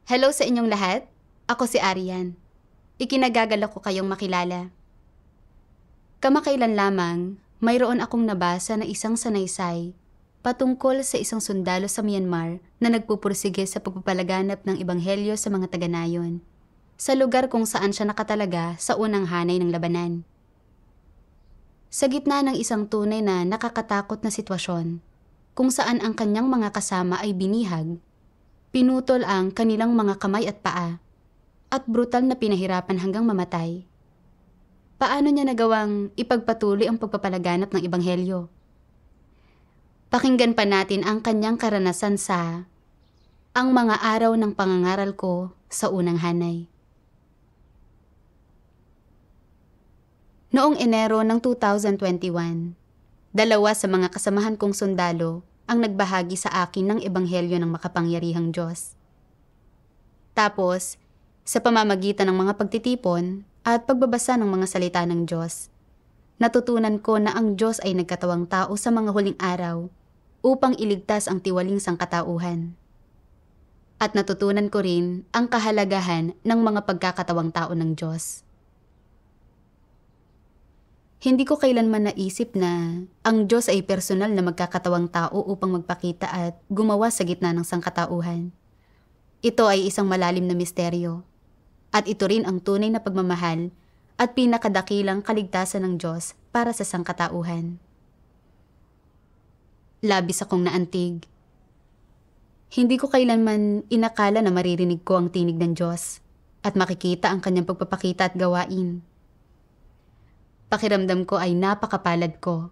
Hello sa inyong lahat. Ako si Arian. Ikinagagalak ko kayong makilala. Kamakailan lamang, mayroon akong nabasa na isang sanaysay patungkol sa isang sundalo sa Myanmar na nagpupursige sa pagpapalaganap ng ebanghelyo sa mga taga-nayon, sa lugar kung saan siya nakatalaga sa unang hanay ng labanan. Sa gitna ng isang tunay na nakakatakot na sitwasyon, kung saan ang kanyang mga kasama ay binihag, pinutol ang kanilang mga kamay at paa, at brutal na pinahirapan hanggang mamatay. Paano niya nagawang ipagpatuloy ang pagpapalaganap ng ebanghelyo? Pakinggan pa natin ang kanyang karanasan sa Ang Mga Araw ng Pangangaral Ko sa Unang Hanay. Noong Enero ng 2021, dalawa sa mga kasamahan kong sundalo ang nagbahagi sa akin ng ebanghelyo ng makapangyarihang Diyos. Tapos, sa pamamagitan ng mga pagtitipon at pagbabasa ng mga salita ng Diyos, natutunan ko na ang Diyos ay nagkatawang tao sa mga huling araw upang iligtas ang tiwaling sangkatauhan. At natutunan ko rin ang kahalagahan ng mga pagkakatawang tao ng Diyos. Hindi ko kailanman naisip na ang Diyos ay personal na magkakatawang tao upang magpakita at gumawa sa gitna ng sangkatauhan. Ito ay isang malalim na misteryo. At ito rin ang tunay na pagmamahal at pinakadakilang kaligtasan ng Diyos para sa sangkatauhan. Labis akong naantig. Hindi ko kailanman inakala na maririnig ko ang tinig ng Diyos at makikita ang kanyang pagpapakita at gawain. Pakiramdam ko ay napakapalad ko.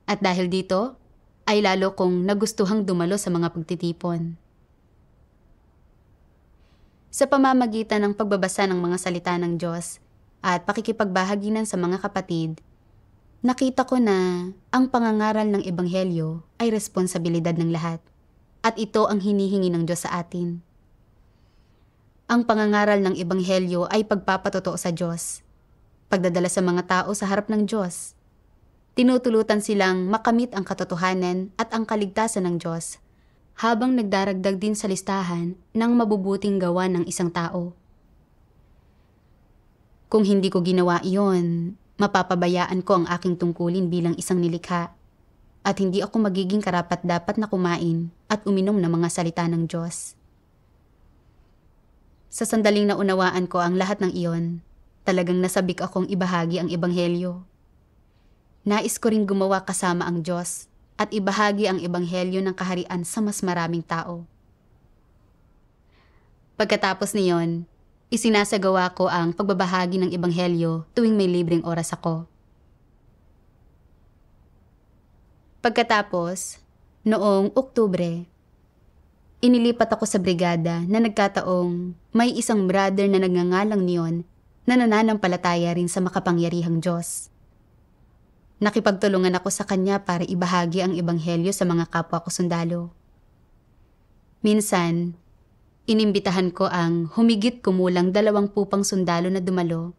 At dahil dito, ay lalo kong nagustuhang dumalo sa mga pagtitipon. Sa pamamagitan ng pagbabasa ng mga salita ng Diyos at pakikipagbahaginan sa mga kapatid, nakita ko na ang pangangaral ng ebanghelyo ay responsibilidad ng lahat. At ito ang hinihingi ng Diyos sa atin. Ang pangangaral ng ebanghelyo ay pagpapatotoo sa Diyos, pagdadala sa mga tao sa harap ng Diyos. Tinutulutan silang makamit ang katotohanan at ang kaligtasan ng Diyos, habang nagdaragdag din sa listahan ng mabubuting gawa ng isang tao. Kung hindi ko ginawa iyon, mapapabayaan ko ang aking tungkulin bilang isang nilikha at hindi ako magiging karapat-dapat na kumain at uminom ng mga salita ng Diyos. Sa sandaling naunawaan ko ang lahat ng iyon, talagang nasabik akong ibahagi ang ebanghelyo. Nais ko ring gumawa kasama ang Diyos at ibahagi ang ebanghelyo ng kaharian sa mas maraming tao. Pagkatapos niyon, isinasagawa ko ang pagbabahagi ng ebanghelyo tuwing may libreng oras ako. Pagkatapos, noong Oktubre, inilipat ako sa brigada na nagkataong may isang brother na nagngangalang Neon na nananampalataya rin sa makapangyarihang Diyos. Nakipagtulungan ako sa kanya para ibahagi ang ebanghelyo sa mga kapwa ko sundalo. Minsan, inimbitahan ko ang humigit kumulang 20 pang sundalo na dumalo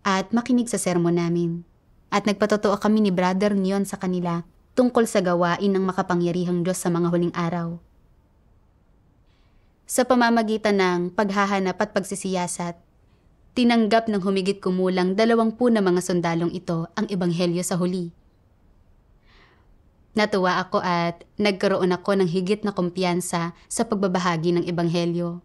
at makinig sa sermon namin. At nagpatotoo kami ni Brother Neon sa kanila tungkol sa gawain ng makapangyarihang Diyos sa mga huling araw. Sa pamamagitan ng paghahanap at pagsisiyasat, tinanggap ng humigit kumulang 20 na mga sundalong ito ang ebanghelyo sa huli. Natuwa ako at nagkaroon ako ng higit na kumpiyansa sa pagbabahagi ng ebanghelyo.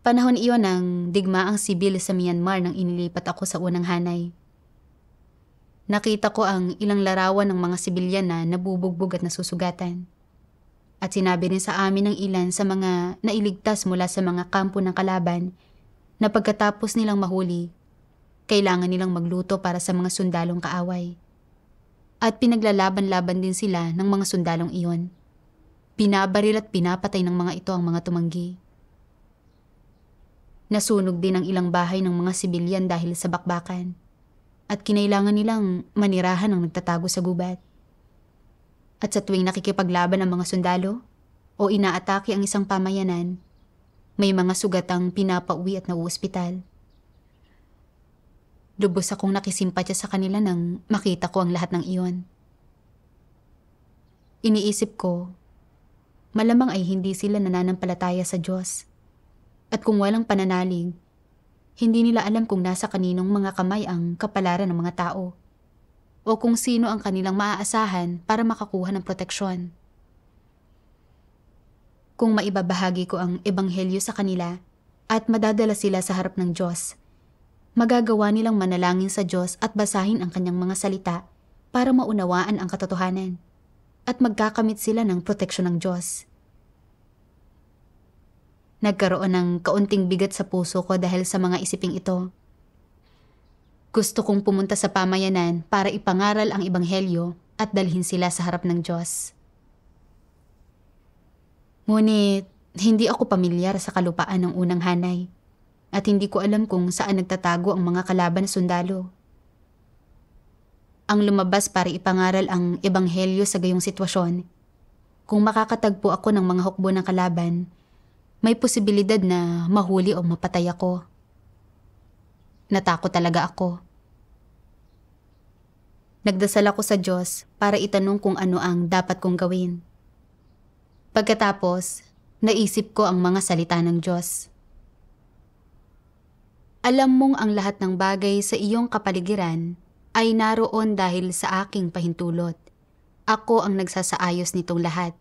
Panahon iyon ng digmaang sibil sa Myanmar nang inilipat ako sa unang hanay. Nakita ko ang ilang larawan ng mga sibilyan na nabubugbog at nasusugatan. At sinabi rin sa amin ng ilan sa mga nailigtas mula sa mga kampo ng kalaban na pagkatapos nilang mahuli, kailangan nilang magluto para sa mga sundalong kaaway. At pinaglalaban-laban din sila ng mga sundalong iyon. Binabaril at pinapatay ng mga ito ang mga tumanggi. Nasunog din ang ilang bahay ng mga sibilyan dahil sa bakbakan. At kinailangan nilang manirahan ang nagtatago sa gubat. At sa tuwing nakikipaglaban ang mga sundalo o inaatake ang isang pamayanan, may mga sugatang pinapauwi at nauospital. Lubos akong nakisimpatya sa kanila nang makita ko ang lahat ng iyon. Iniisip ko, malamang ay hindi sila nananampalataya sa Diyos. At kung walang pananalig, hindi nila alam kung nasa kaninong mga kamay ang kapalaran ng mga tao o kung sino ang kanilang maaasahan para makakuha ng proteksyon. Kung maibabahagi ko ang ebanghelyo sa kanila at madadala sila sa harap ng Diyos, magagawa nilang manalangin sa Diyos at basahin ang kanyang mga salita para maunawaan ang katotohanan at magkakamit sila ng proteksyon ng Diyos. Nagkaroon ng kaunting bigat sa puso ko dahil sa mga isiping ito. Gusto kong pumunta sa pamayanan para ipangaral ang ebanghelyo at dalhin sila sa harap ng Diyos. Ngunit hindi ako pamilyar sa kalupaan ng unang hanay at hindi ko alam kung saan nagtatago ang mga kalaban na sundalo. Ang lumabas para ipangaral ang ebanghelyo sa gayong sitwasyon, kung makakatagpo ako ng mga hukbo ng kalaban, may posibilidad na mahuli o mapatay ako. Natakot talaga ako. Nagdasal ako sa Diyos para itanong kung ano ang dapat kong gawin. Pagkatapos, naisip ko ang mga salita ng Diyos. Alam mong ang lahat ng bagay sa iyong kapaligiran ay naroon dahil sa aking pahintulot. Ako ang nagsasaayos nitong lahat.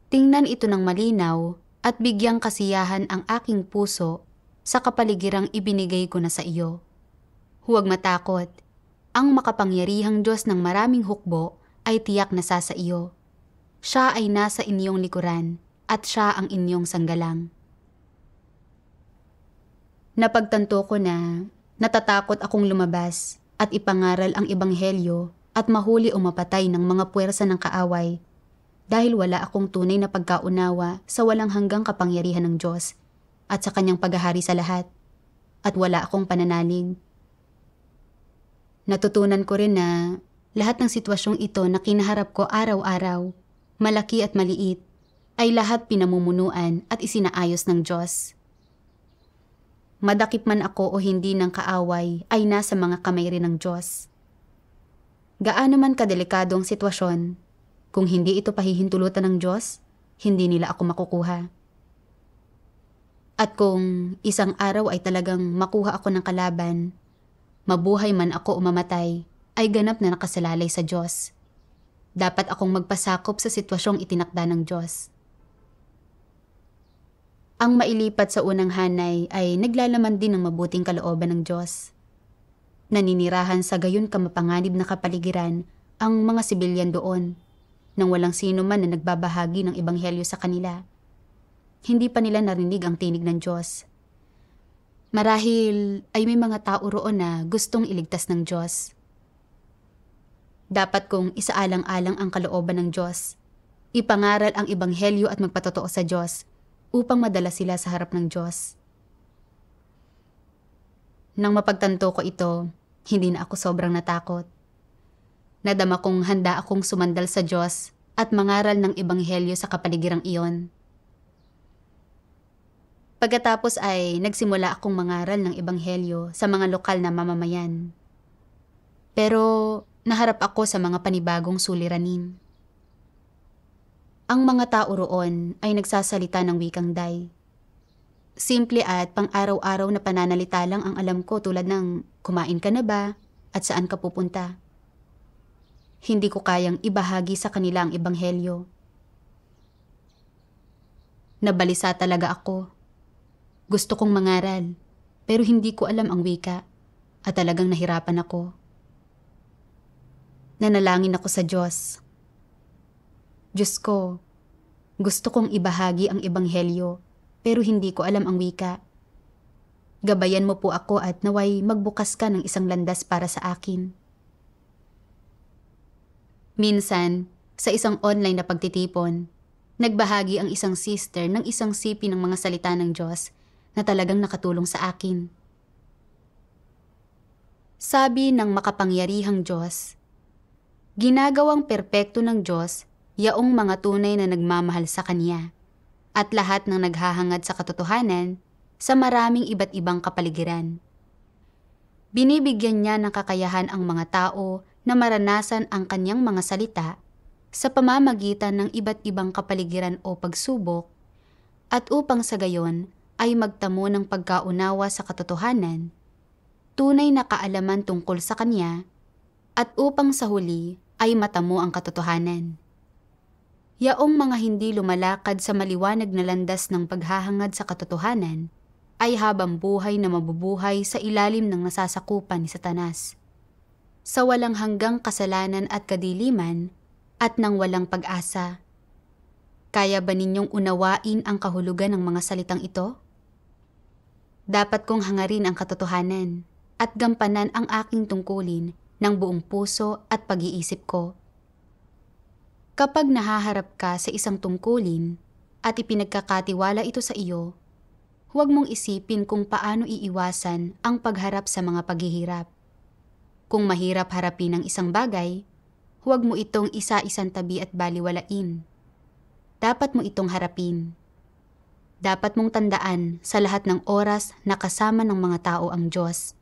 Tingnan ito ng malinaw at bigyang kasiyahan ang aking puso sa kapaligirang ibinigay ko na sa iyo. Huwag matakot. Ang makapangyarihang Diyos ng maraming hukbo ay tiyak na sa iyo. Siya ay nasa inyong likuran at siya ang inyong sanggalang. Napagtanto ko na natatakot akong lumabas at ipangaral ang ebanghelyo at mahuli o mapatay ng mga puwersa ng kaaway dahil wala akong tunay na pagkaunawa sa walang hanggang kapangyarihan ng Diyos at sa kanyang paghahari sa lahat, at wala akong pananalig. Natutunan ko rin na lahat ng sitwasyong ito na kinaharap ko araw-araw, malaki at maliit, ay lahat pinamumunuan at isinaayos ng Diyos. Madakip man ako o hindi ng kaaway ay nasa mga kamay rin ng Diyos. Gaano man kadelikado ang sitwasyon, kung hindi ito pahihintulutan ng Diyos, hindi nila ako makukuha. At kung isang araw ay talagang makuha ako ng kalaban, mabuhay man ako o mamatay, ay ganap na nakasalalay sa Diyos. Dapat akong magpasakop sa sitwasyong itinakda ng Diyos. Ang mailipat sa unang hanay ay naglalaman din ng mabuting kalooban ng Diyos. Naninirahan sa gayon kamapanganib na kapaligiran ang mga sibilyan doon, nang walang sino man na nagbabahagi ng ebanghelyo sa kanila. Hindi pa nila narinig ang tinig ng Diyos. Marahil ay may mga tao roon na gustong iligtas ng Diyos. Dapat kong isaalang-alang ang kalooban ng Diyos, ipangaral ang ebanghelyo at magpatotoo sa Diyos upang madala sila sa harap ng Diyos. Nang mapagtanto ko ito, hindi na ako sobrang natakot. Nadama kong handa akong sumandal sa Diyos at mangaral ng ebanghelyo sa kapaligirang iyon. Pagkatapos ay nagsimula akong mangaral ng ebanghelyo sa mga lokal na mamamayan. Pero naharap ako sa mga panibagong suliranin. Ang mga tao roon ay nagsasalita ng wikang Day. Simple at pang-araw-araw na pananalita lang ang alam ko, tulad ng kumain ka na ba at saan ka pupunta. Hindi ko kayang ibahagi sa kanila ang ebanghelyo. Nabalisa talaga ako. Gusto kong mangaral, pero hindi ko alam ang wika at talagang nahirapan ako. Nanalangin ako sa Diyos. Diyos ko, gusto kong ibahagi ang ebanghelyo, pero hindi ko alam ang wika. Gabayan mo po ako at naway magbukas ka ng isang landas para sa akin. Minsan, sa isang online na pagtitipon, nagbahagi ang isang sister ng isang sipi ng mga salita ng Diyos na talagang nakatulong sa akin. Sabi ng makapangyarihang Diyos, ginagawang perpekto ng Diyos yaong mga tunay na nagmamahal sa Kanya at lahat ng naghahangad sa katotohanan sa maraming iba't ibang kapaligiran. Binibigyan niya ng kakayahan ang mga tao na maranasan ang Kanyang mga salita sa pamamagitan ng iba't ibang kapaligiran o pagsubok, at upang sa gayon ay magtamo ng pagkaunawa sa katotohanan, tunay na kaalaman tungkol sa Kanya, at upang sa huli ay matamo ang katotohanan. Yaong mga hindi lumalakad sa maliwanag na landas ng paghahangad sa katotohanan, ay habang buhay na mabubuhay sa ilalim ng nasasakupan ni Satanas, sa walang hanggang kasalanan at kadiliman, at nang walang pag-asa. Kaya ba ninyong unawain ang kahulugan ng mga salitang ito? Dapat kong hangarin ang katotohanan at gampanan ang aking tungkulin ng buong puso at pag-iisip ko. Kapag nahaharap ka sa isang tungkulin at ipinagkakatiwala ito sa iyo, huwag mong isipin kung paano iiwasan ang pagharap sa mga paghihirap. Kung mahirap harapin ang isang bagay, huwag mo itong isa-isang tabi at baliwalain. Dapat mo itong harapin. Dapat mong tandaan sa lahat ng oras na kasama ng mga tao ang Diyos.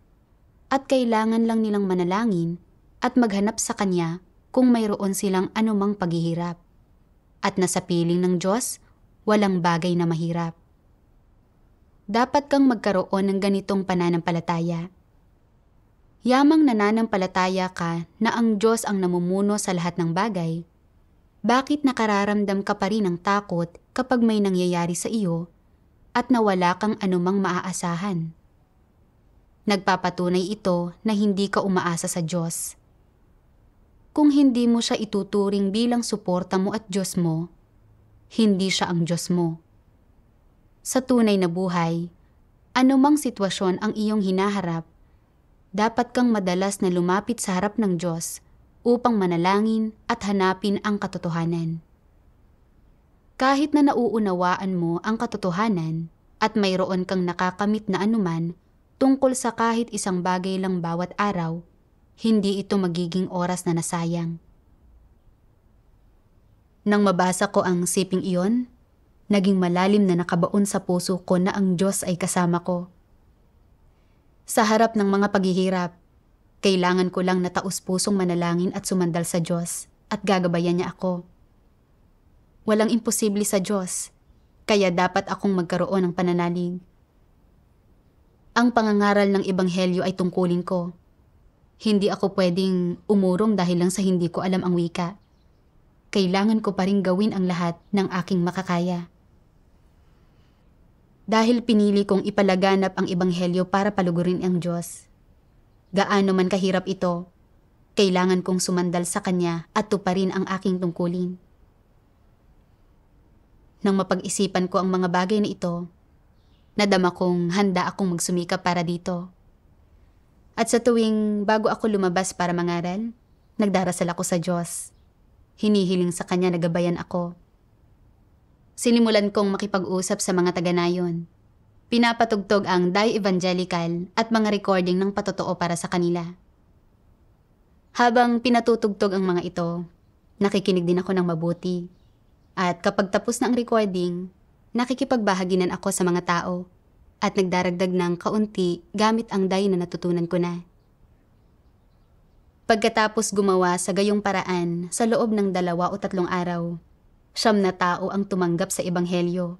At kailangan lang nilang manalangin at maghanap sa Kanya kung mayroon silang anumang paghihirap. At nasa piling ng Diyos, walang bagay na mahirap. Dapat kang magkaroon ng ganitong pananampalataya. Yamang nananampalataya ka na ang Diyos ang namumuno sa lahat ng bagay, bakit nakararamdam ka pa rin ng takot kapag may nangyayari sa iyo at nawala kang anumang maaasahan? Nagpapatunay ito na hindi ka umaasa sa Diyos. Kung hindi mo siya ituturing bilang suporta mo at Diyos mo, hindi siya ang Diyos mo. Sa tunay na buhay, anumang sitwasyon ang iyong hinaharap, dapat kang madalas na lumapit sa harap ng Diyos upang manalangin at hanapin ang katotohanan. Kahit na nauunawaan mo ang katotohanan at mayroon kang nakakamit na anuman tungkol sa kahit isang bagay lang bawat araw, hindi ito magiging oras na nasayang. Nang mabasa ko ang siping iyon, naging malalim na nakabaon sa puso ko na ang Diyos ay kasama ko. Sa harap ng mga paghihirap, kailangan ko lang na taus-pusong manalangin at sumandal sa Diyos at gagabayan niya ako. Walang imposible sa Diyos, kaya dapat akong magkaroon ng pananalig. Ang pangangaral ng Ebanghelyo ay tungkulin ko. Hindi ako pwedeng umurong dahil lang sa hindi ko alam ang wika. Kailangan ko pa rin gawin ang lahat ng aking makakaya. Dahil pinili kong ipalaganap ang Ebanghelyo para palugurin ang Diyos. Gaano man kahirap ito, kailangan kong sumandal sa Kanya at tuparin ang aking tungkulin. Nang mapag-isipan ko ang mga bagay na ito, nadama kong handa akong magsumikap para dito. At sa tuwing bago ako lumabas para mangaral, nagdarasal ako sa Diyos. Hinihiling sa Kanya na gabayan ako. Sinimulan kong makipag-usap sa mga taga-nayon. Pinapatugtog ang Die Evangelical at mga recording ng patotoo para sa kanila. Habang pinatutugtog ang mga ito, nakikinig din ako ng mabuti. At kapag tapos na ang recording, nakikipagbahaginan ako sa mga tao at nagdaragdag ng kaunti gamit ang die na natutunan ko na. Pagkatapos gumawa sa gayong paraan sa loob ng 2 o 3 araw, 9 na tao ang tumanggap sa Ebanghelyo.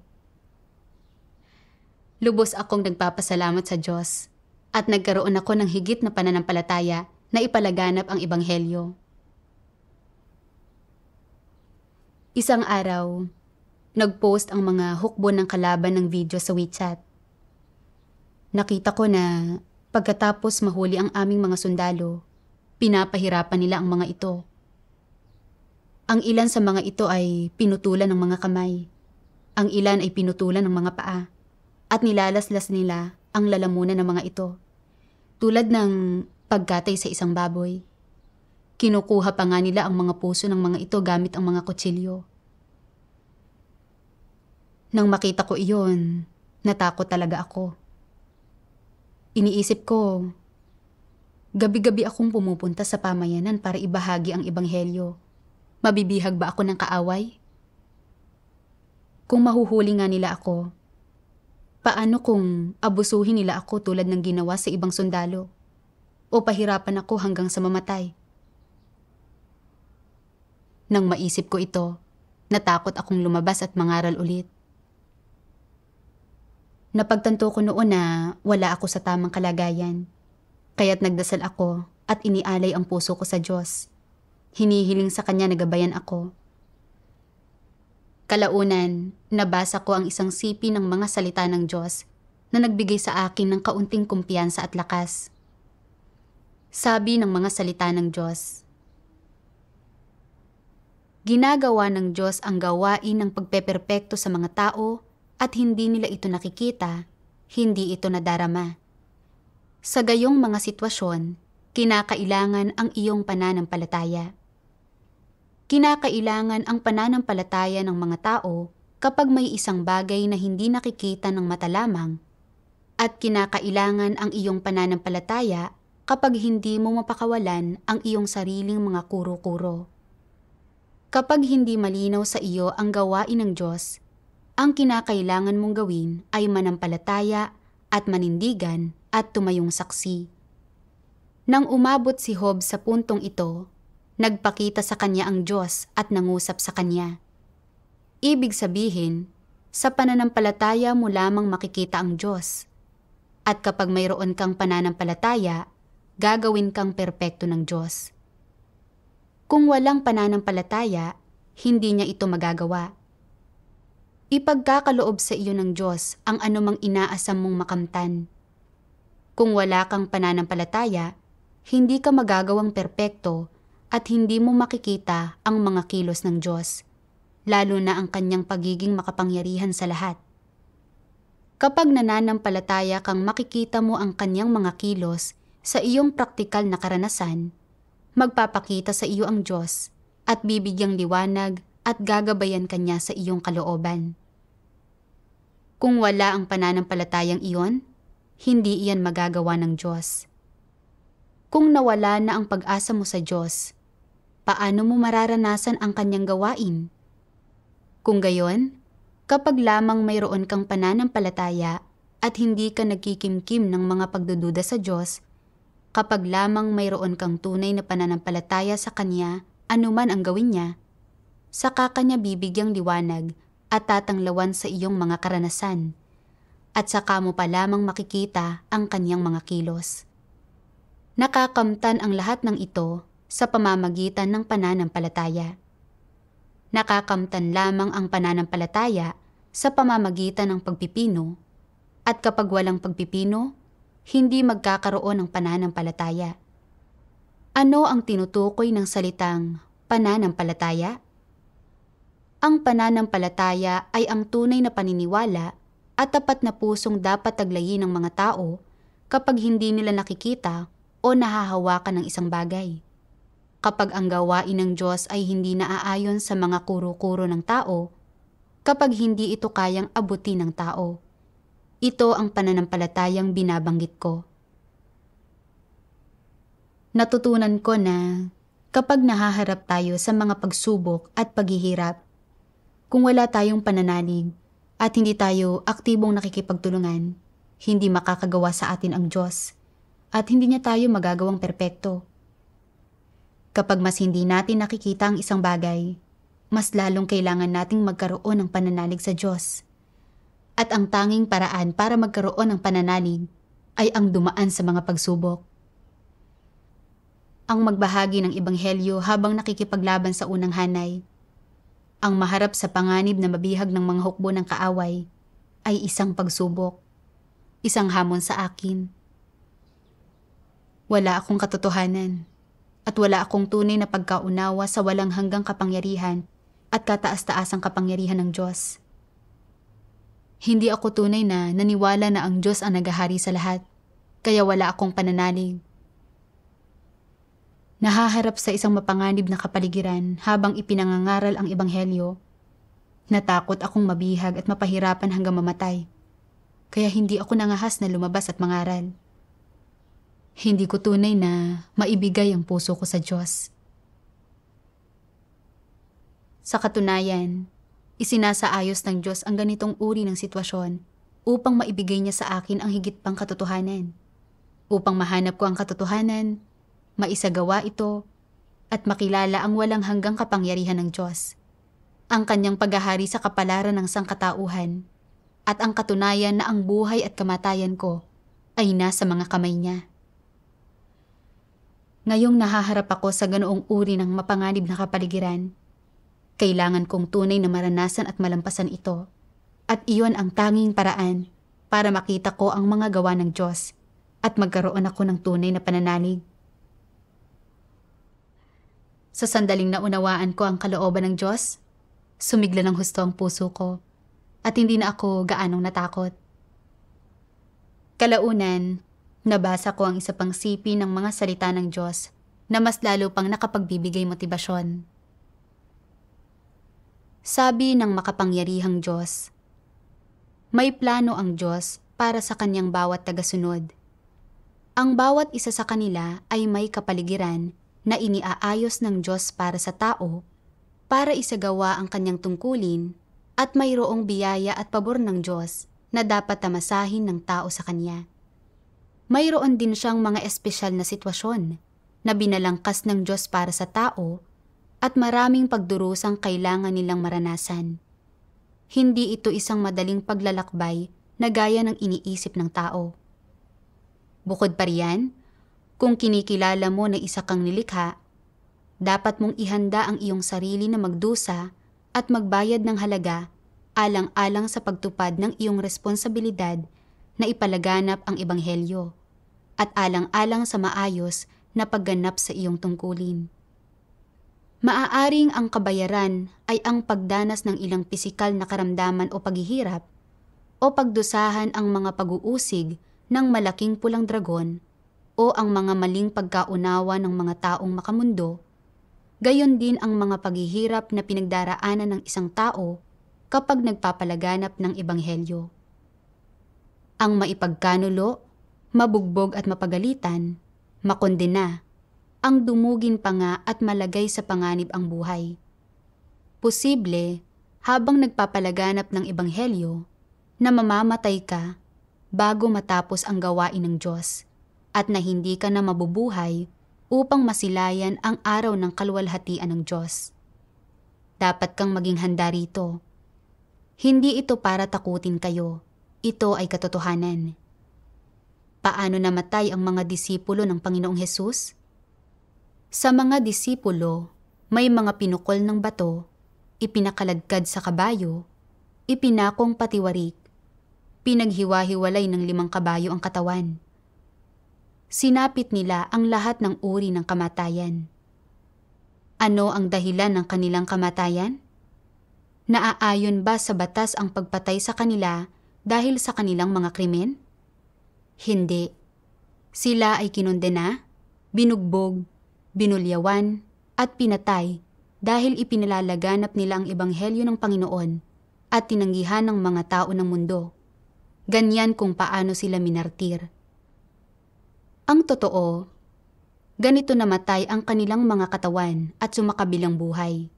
Lubos akong nagpapasalamat sa Diyos at nagkaroon ako ng higit na pananampalataya na ipalaganap ang Ebanghelyo. Isang araw, nag-post ang mga hukbo ng kalaban ng video sa WeChat. Nakita ko na pagkatapos mahuli ang aming mga sundalo, pinapahirapan nila ang mga ito. Ang ilan sa mga ito ay pinutulan ng mga kamay. Ang ilan ay pinutulan ng mga paa. At nilalaslas nila ang lalamunan ng mga ito, tulad ng pagkatay sa isang baboy. Kinukuha pa nga nila ang mga puso ng mga ito gamit ang mga kutsilyo. Nang makita ko iyon, natakot talaga ako. Iniisip ko, gabi-gabi akong pumupunta sa pamayanan para ibahagi ang Ebanghelyo. Mabibihag ba ako ng kaaway? Kung mahuhuli nga nila ako, paano kung abusuhin nila ako tulad ng ginawa sa ibang sundalo? O pahirapan ako hanggang sa mamatay? Nang maisip ko ito, natakot akong lumabas at mangaral ulit. Napagtanto ko noon na wala ako sa tamang kalagayan. Kaya't nagdasal ako at inialay ang puso ko sa Diyos. Hinihiling sa Kanya na gabayan ako. Kalaunan, nabasa ko ang isang sipi ng mga salita ng Diyos na nagbigay sa akin ng kaunting kumpiyansa at lakas. Sabi ng mga salita ng Diyos, ginagawa ng Diyos ang gawain ng pagpeperpekto sa mga tao at hindi nila ito nakikita, hindi ito nadarama. Sa gayong mga sitwasyon, kinakailangan ang iyong pananampalataya. Kinakailangan ang pananampalataya ng mga tao kapag may isang bagay na hindi nakikita ng mata lamang, at kinakailangan ang iyong pananampalataya kapag hindi mo mapakawalan ang iyong sariling mga kuro-kuro. Kapag hindi malinaw sa iyo ang gawain ng Diyos, ang kinakailangan mong gawin ay manampalataya at manindigan at tumayong saksi. Nang umabot si Job sa puntong ito, nagpakita sa kanya ang Diyos at nangusap sa kanya. Ibig sabihin, sa pananampalataya mo lamang makikita ang Diyos. At kapag mayroon kang pananampalataya, gagawin kang perpekto ng Diyos. Kung walang pananampalataya, hindi niya ito magagawa. Ipagkakaloob sa iyo ng Diyos ang anumang inaasam mong makamtan. Kung wala kang pananampalataya, hindi ka magagawang perpekto at hindi mo makikita ang mga kilos ng Diyos, lalo na ang kanyang pagiging makapangyarihan sa lahat. Kapag nananampalataya kang makikita mo ang kanyang mga kilos sa iyong praktikal na karanasan, magpapakita sa iyo ang Diyos at bibigyang liwanag at gagabayan kanya sa iyong kalooban. Kung wala ang pananampalatayang iyon, hindi iyan magagawa ng Diyos. Kung nawala na ang pag-asa mo sa Diyos, paano mo mararanasan ang kanyang gawain? Kung gayon, kapag lamang mayroon kang pananampalataya at hindi ka nagkikimkim ng mga pagdududa sa Diyos, kapag lamang mayroon kang tunay na pananampalataya sa Kanya, anuman ang gawin niya, saka Kanya bibigyang liwanag at tatanglawan sa iyong mga karanasan, at saka mo pa lamang makikita ang Kanyang mga kilos. Nakakamtan ang lahat ng ito sa pamamagitan ng pananampalataya. Nakakamtan lamang ang pananampalataya sa pamamagitan ng pagpipino, at kapag walang pagpipino, hindi magkakaroon ng pananampalataya. Ano ang tinutukoy ng salitang pananampalataya? Ang pananampalataya ay ang tunay na paniniwala at tapat na pusong dapat taglayin ng mga tao kapag hindi nila nakikita o nahahawakan ng isang bagay. Kapag ang gawain ng Diyos ay hindi naaayon sa mga kuro-kuro ng tao, kapag hindi ito kayang abutin ng tao. Ito ang pananampalatayang binabanggit ko. Natutunan ko na kapag nahaharap tayo sa mga pagsubok at paghihirap, kung wala tayong pananalig at hindi tayo aktibong nakikipagtulungan, hindi makakagawa sa atin ang Diyos at hindi niya tayo magagawang perpekto. Kapag mas hindi natin nakikita ang isang bagay, mas lalong kailangan nating magkaroon ng pananalig sa Diyos. At ang tanging paraan para magkaroon ng pananalig ay ang dumaan sa mga pagsubok. Ang magbahagi ng ebanghelyo habang nakikipaglaban sa unang hanay. Ang maharap sa panganib na mabihag ng mga hukbo ng kaaway ay isang pagsubok, isang hamon sa akin. Wala akong katotohanan at wala akong tunay na pagkaunawa sa walang hanggang kapangyarihan at kataas-taasang kapangyarihan ng Diyos. Hindi ako tunay na naniwala na ang Diyos ang naghahari sa lahat, kaya wala akong pananalig. Nahaharap sa isang mapanganib na kapaligiran habang ipinangangaral ang ebanghelyo. Natakot akong mabihag at mapahirapan hanggang mamatay, kaya hindi ako nangahas na lumabas at mangaral. Hindi ko tunay na maibigay ang puso ko sa Diyos. Sa katunayan, isinasaayos ng Diyos ang ganitong uri ng sitwasyon upang maibigay niya sa akin ang higit pang katotohanan. Upang mahanap ko ang katotohanan, maisagawa ito, at makilala ang walang hanggang kapangyarihan ng Diyos, ang kanyang paghahari sa kapalaran ng sangkatauhan, at ang katunayan na ang buhay at kamatayan ko ay nasa mga kamay niya. Ngayong nahaharap ako sa ganoong uri ng mapanganib na kapaligiran, kailangan kong tunay na maranasan at malampasan ito, at iyon ang tanging paraan para makita ko ang mga gawa ng Diyos at magkaroon ako ng tunay na pananalig. Sa sandaling naunawaan ko ang kalooban ng Diyos, sumigla ng husto ang puso ko at hindi na ako gaanong natakot. Kalaunan, nabasa ko ang isa pang sipi ng mga salita ng Diyos na mas lalo pang nakapagbibigay motibasyon. Sabi ng makapangyarihang Diyos, may plano ang Diyos para sa kanyang bawat tagasunod. Ang bawat isa sa kanila ay may kapaligiran na iniaayos ng Diyos para sa tao, para isagawa ang kanyang tungkulin, at mayroong biyaya at pabor ng Diyos na dapat tamasahin ng tao sa kanya. Mayroon din siyang mga espesyal na sitwasyon na binalangkas ng Diyos para sa tao at maraming pagdurusang kailangan nilang maranasan. Hindi ito isang madaling paglalakbay na gaya ng iniisip ng tao. Bukod pa riyan, kung kinikilala mo na isa kang nilikha, dapat mong ihanda ang iyong sarili na magdusa at magbayad ng halaga alang-alang sa pagtupad ng iyong responsibilidad na ipalaganap ang ebanghelyo at alang-alang sa maayos na pagganap sa iyong tungkulin. Maaaring ang kabayaran ay ang pagdanas ng ilang pisikal na karamdaman o paghihirap o pagdusahan ang mga pag-uusig ng malaking pulang dragon o ang mga maling pagkaunawa ng mga taong makamundo, gayon din ang mga paghihirap na pinagdaraanan ng isang tao kapag nagpapalaganap ng ebanghelyo. Ang maipagkanulo, mabugbog at mapagalitan, makondena, ang dumugin pa nga at malagay sa panganib ang buhay. Posible, habang nagpapalaganap ng ebanghelyo, na mamamatay ka bago matapos ang gawain ng Diyos at na hindi ka na mabubuhay upang masilayan ang araw ng kaluwalhatian ng Diyos. Dapat kang maging handa rito. Hindi ito para takutin kayo. Ito ay katotohanan. Paano namatay ang mga disipulo ng Panginoong Hesus? Sa mga disipulo, may mga pinukol ng bato, ipinakaladkad sa kabayo, ipinakong patiwarik, pinaghiwa-hiwalay ng 5 kabayo ang katawan. Sinapit nila ang lahat ng uri ng kamatayan. Ano ang dahilan ng kanilang kamatayan? Naaayon ba sa batas ang pagpatay sa kanila dahil sa kanilang mga krimen? Hindi. Sila ay kinondena, binugbog, binulyawan, at pinatay dahil ipinalalaganap nila ang ebanghelyo ng Panginoon at tinanggihan ng mga tao ng mundo. Ganyan kung paano sila minartir. Ang totoo, ganito namatay ang kanilang mga katawan at sumakabilang buhay.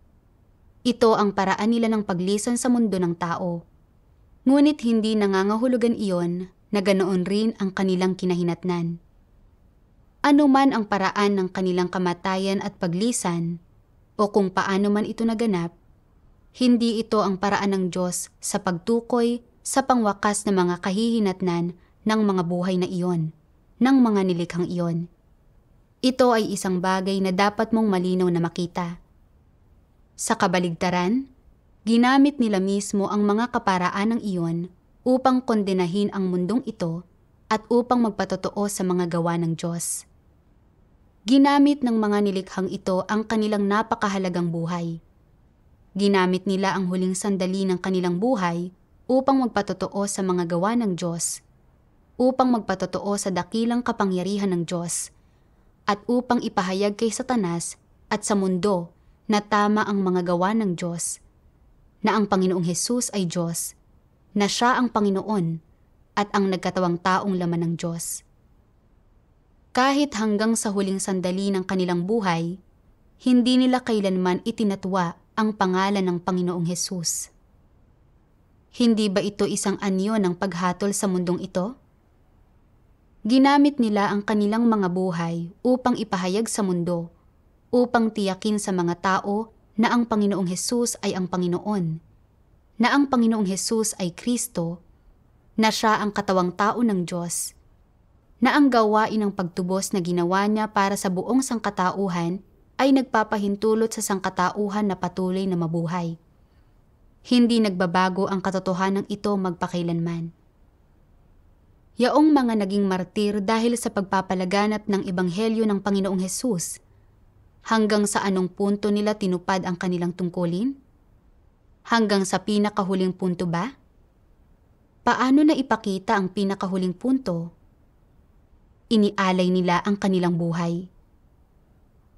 Ito ang paraan nila ng paglisan sa mundo ng tao. Ngunit hindi nangangahulugan iyon na ganoon rin ang kanilang kinahinatnan. Ano man ang paraan ng kanilang kamatayan at paglisan, o kung paano man ito naganap, hindi ito ang paraan ng Diyos sa pagtukoy sa pangwakas na mga kahihinatnan ng mga buhay na iyon, ng mga nilikhang iyon. Ito ay isang bagay na dapat mong malinaw na makita. Sa kabaligtaran, ginamit nila mismo ang mga kaparaan ng iyon upang kondenahin ang mundong ito at upang magpatotoo sa mga gawa ng Diyos. Ginamit ng mga nilikhang ito ang kanilang napakahalagang buhay. Ginamit nila ang huling sandali ng kanilang buhay upang magpatotoo sa mga gawa ng Diyos, upang magpatotoo sa dakilang kapangyarihan ng Diyos, at upang ipahayag kay Satanas at sa mundo na tama ang mga gawa ng Diyos, na ang Panginoong Hesus ay Diyos, na siya ang Panginoon at ang nagkatawang taong laman ng Diyos. Kahit hanggang sa huling sandali ng kanilang buhay, hindi nila kailanman itinatwa ang pangalan ng Panginoong Hesus. Hindi ba ito isang anyo ng paghatol sa mundong ito? Ginamit nila ang kanilang mga buhay upang ipahayag sa mundo upang tiyakin sa mga tao na ang Panginoong Hesus ay ang Panginoon, na ang Panginoong Hesus ay Kristo, na siya ang katawang tao ng Diyos, na ang gawain ng pagtubos na ginawa niya para sa buong sangkatauhan ay nagpapahintulot sa sangkatauhan na patuloy na mabuhay. Hindi nagbabago ang katotohanan ito magpakailanman. Yaong mga naging martir dahil sa pagpapalaganap ng Ebanghelyo ng Panginoong Hesus, hanggang sa anong punto nila tinupad ang kanilang tungkulin? Hanggang sa pinakahuling punto ba? Paano na ipakita ang pinakahuling punto? Inialay nila ang kanilang buhay.